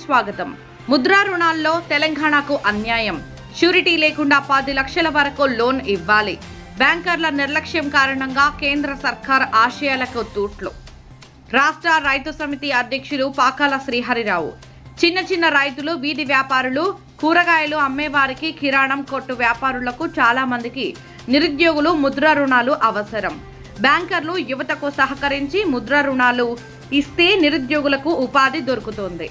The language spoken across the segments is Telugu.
స్వాగతం. ముద్రా రుణాల్లో తెలంగాణకు అన్యాయం. ష్యూరిటీ లేకుండా 10 లక్షల వరకు లోన్ ఇవ్వాలి. బ్యాంకర్ల నిర్లక్ష్యం కారణంగా కేంద్ర సర్కార్ ఆశయాలకు తూట్లు. రాష్ట్ర రైతు సమితి అధ్యక్షులు పాకాల శ్రీహరిరావు. చిన్న రైతులు, వీధి వ్యాపారులు, కూరగాయలు అమ్మేవారికి, కిరాణం కొట్టు వ్యాపారులకు చాలా మందికి నిరుద్యోగులు ముద్రా రుణాలు అవసరం. బ్యాంకర్లు యువతకు సహకరించి ముద్రా రుణాలు ఇస్తే నిరుద్యోగులకు ఉపాధి దొరుకుతుంది.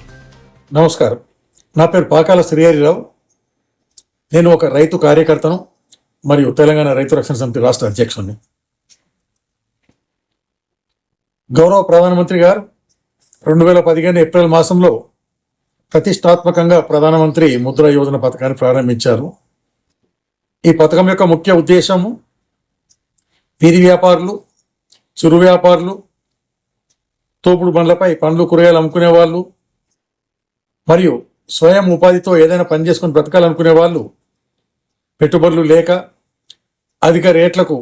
నమస్కారం, నా పేరు పాకాల శ్రీహరిరావు. నేను ఒక రైతు కార్యకర్తను మరియు తెలంగాణ రైతు రక్షణ సమితి రాష్ట్ర అధ్యక్షుడిని. గౌరవ ప్రధానమంత్రి గారు 2015 ఏప్రిల్ మాసంలో ప్రతిష్టాత్మకంగా ప్రధానమంత్రి ముద్రా యోజన పథకాన్ని ప్రారంభించారు. ఈ పథకం యొక్క ముఖ్య ఉద్దేశము వీధి వ్యాపారులు, చిరు వ్యాపారులు, తోపుడు బండ్లపై పండ్లు కూరగాయలు అమ్ముకునే వాళ్ళు మరియు స్వయం ఉపాధితో ఏదైనా పని చేసుకుని బ్రతకాలనుకునే వాళ్ళు పెట్టుబడులు లేక అధిక రేట్లకు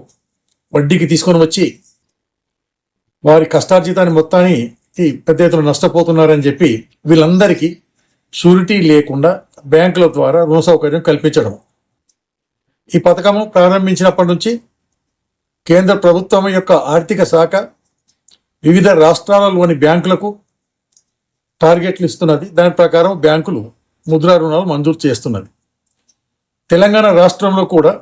వడ్డీకి తీసుకొని వచ్చి వారి కష్టార్జితాన్ని మొత్తాన్ని పెద్ద ఎత్తున నష్టపోతున్నారని చెప్పి వీళ్ళందరికీ షూరిటీ లేకుండా బ్యాంకుల ద్వారా రుణ సౌకర్యం కల్పించడం. ఈ పథకము ప్రారంభించినప్పటి నుంచి కేంద్ర ప్రభుత్వం యొక్క ఆర్థిక శాఖ వివిధ రాష్ట్రాలలోని బ్యాంకులకు టార్గెట్లు ఇస్తున్నది. దాని ప్రకారం బ్యాంకులు ముద్రా రుణాలు మంజూరు చేస్తున్నది. తెలంగాణ రాష్ట్రంలో కూడా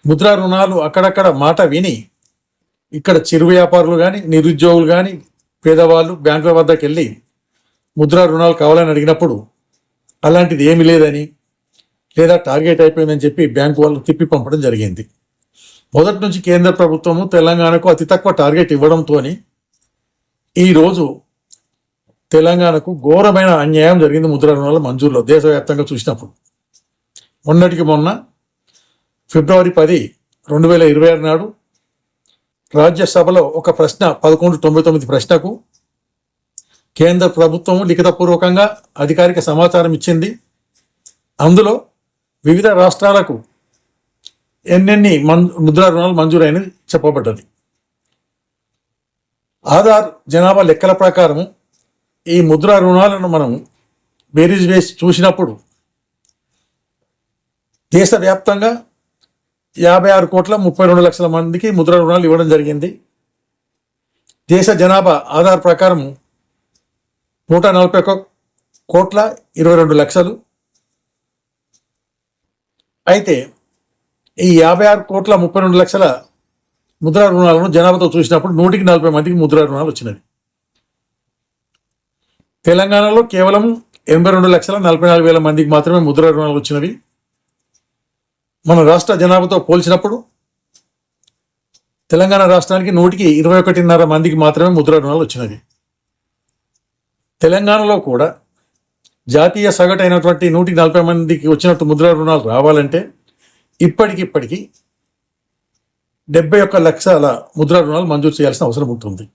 ముద్రా రుణాలు అక్కడక్కడ మాట విని ఇక్కడ చిరు వ్యాపారులు కానీ, నిరుద్యోగులు కానీ, పేదవాళ్ళు బ్యాంకుల వద్దకు వెళ్ళి ముద్రా రుణాలు కావాలని అడిగినప్పుడు అలాంటిది ఏమీ లేదని, లేదా టార్గెట్ అయిపోయిందని చెప్పి బ్యాంకు వాళ్ళు తిప్పి పంపడం జరిగింది. మొదటి నుంచి కేంద్ర ప్రభుత్వము తెలంగాణకు అతి తక్కువ టార్గెట్ ఇవ్వడంతో ఈరోజు తెలంగాణకు ఘోరమైన అన్యాయం జరిగింది ముద్రా రుణాల మంజూరులో. దేశవ్యాప్తంగా చూసినప్పుడు మొన్నటికి మొన్న ఫిబ్రవరి 10, 2026 నాడు రాజ్యసభలో ఒక ప్రశ్న 1199 ప్రశ్నకు కేంద్ర ప్రభుత్వం లిఖితపూర్వకంగా అధికారిక సమాచారం ఇచ్చింది. అందులో వివిధ రాష్ట్రాలకు ఎన్నెన్ని ముద్రా రుణాలు మంజూరైనది చెప్పబడ్డది. ఆధార్ జనాభా లెక్కల ప్రకారము ఈ ముద్రా రుణాలను మనం బేరీజ్ వేసి చూసినప్పుడు దేశవ్యాప్తంగా 56,32,00,000 మందికి ముద్రా రుణాలు ఇవ్వడం జరిగింది. దేశ జనాభా ఆధార్ ప్రకారము 141,22,00,000. అయితే ఈ 56,32,00,000 ముద్రా రుణాలను జనాభాతో చూసినప్పుడు 140 మందికి ముద్రా రుణాలు వచ్చినవి. తెలంగాణలో కేవలం 82,44,000 మందికి మాత్రమే ముద్రా రుణాలు వచ్చినవి. మన రాష్ట్ర జనాభాతో పోల్చినప్పుడు తెలంగాణ రాష్ట్రానికి 121.5 మందికి మాత్రమే ముద్రా రుణాలు వచ్చినవి. తెలంగాణలో కూడా జాతీయ సగటు అయినటువంటి 140 మందికి వచ్చినట్టు ముద్రా రుణాలు రావాలంటే ఇప్పటికిప్పటికీ 71 లక్షల ముద్రా రుణాలు మంజూరు చేయాల్సిన అవసరం ఉంటుంది.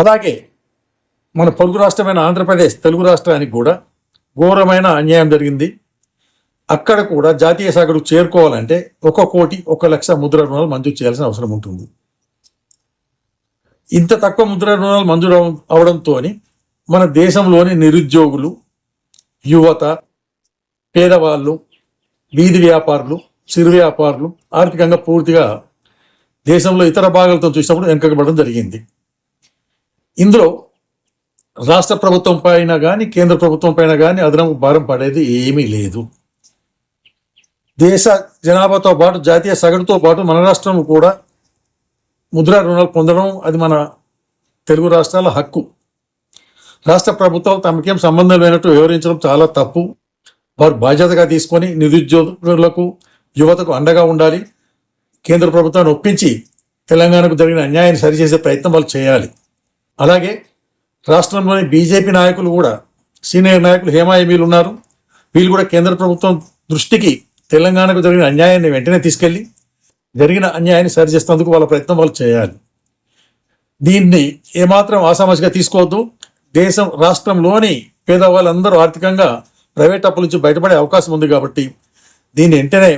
అలాగే మన పొరుగు రాష్ట్రమైన ఆంధ్రప్రదేశ్, తెలుగు రాష్ట్రానికి కూడా ఘోరమైన అన్యాయం జరిగింది. అక్కడ కూడా జాతీయ సగటు చేరుకోవాలంటే 1,01,00,000 ముద్రా రుణాలు మంజూరు చేయాల్సిన అవసరం ఉంటుంది. ఇంత తక్కువ ముద్రా రుణాలు మంజూరు అవడంతో మన దేశంలోని నిరుద్యోగులు, యువత, పేదవాళ్ళు, వీధి వ్యాపారులు, చిరు వ్యాపారులు ఆర్థికంగా పూర్తిగా దేశంలో ఇతర భాగాలతో చూసినప్పుడు వెనుకబడడం జరిగింది. ఇందులో రాష్ట్ర ప్రభుత్వం పైన కానీ, కేంద్ర ప్రభుత్వం పైన కానీ అదనపు భారం పడేది ఏమీ లేదు. దేశ జనాభాతో పాటు, జాతీయ సగటుతో పాటు మన రాష్ట్రం కూడా ముద్రా రుణాలు పొందడం అది మన తెలుగు రాష్ట్రాల హక్కు. రాష్ట్ర ప్రభుత్వం తమకేం సంబంధం లేనట్టు వివరించడం చాలా తప్పు. వారు బాధ్యతగా తీసుకొని నిరుద్యోగులకు, యువతకు అండగా ఉండాలి. కేంద్ర ప్రభుత్వాన్ని ఒప్పించి తెలంగాణకు జరిగిన అన్యాయాన్ని సరిచేసే ప్రయత్నం వాళ్ళు చేయాలి. అలాగే రాష్ట్రంలోని బీజేపీ నాయకులు కూడా, సీనియర్ నాయకులు హేమాయమీలు ఉన్నారు. వీళ్ళు కూడా కేంద్ర ప్రభుత్వం దృష్టికి తెలంగాణకు జరిగిన అన్యాయాన్ని వెంటనే తీసుకెళ్ళి జరిగిన అన్యాయాన్ని సరిచేసేందుకు వాళ్ళ ప్రయత్నం వాళ్ళు చేయాలి. దీన్ని ఏమాత్రం ఆసామాసిగా తీసుకోవద్దు. రాష్ట్రంలోని పేదవాళ్ళందరూ ఆర్థికంగా ప్రైవేట్ అప్పుల నుంచి బయటపడే అవకాశం ఉంది కాబట్టి దీన్ని వెంటనే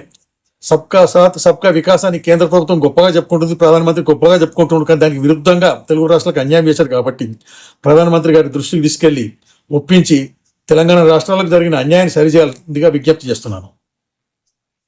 సబ్కా సాత్ సబ్కా వికాస్ అని కేంద్ర ప్రభుత్వం గొప్పగా చెప్పుకుంటుంది, ప్రధానమంత్రి గొప్పగా చెప్పుకుంటుంది. కానీ దానికి విరుద్ధంగా తెలుగు రాష్ట్రాలకు అన్యాయం చేశారు కాబట్టి ప్రధానమంత్రి గారి దృష్టికి తీసుకెళ్లి ఒప్పించి తెలంగాణ రాష్ట్రాలకు జరిగిన అన్యాయాన్ని సరిచేయాల్సిందిగా విజ్ఞప్తి చేస్తున్నాను.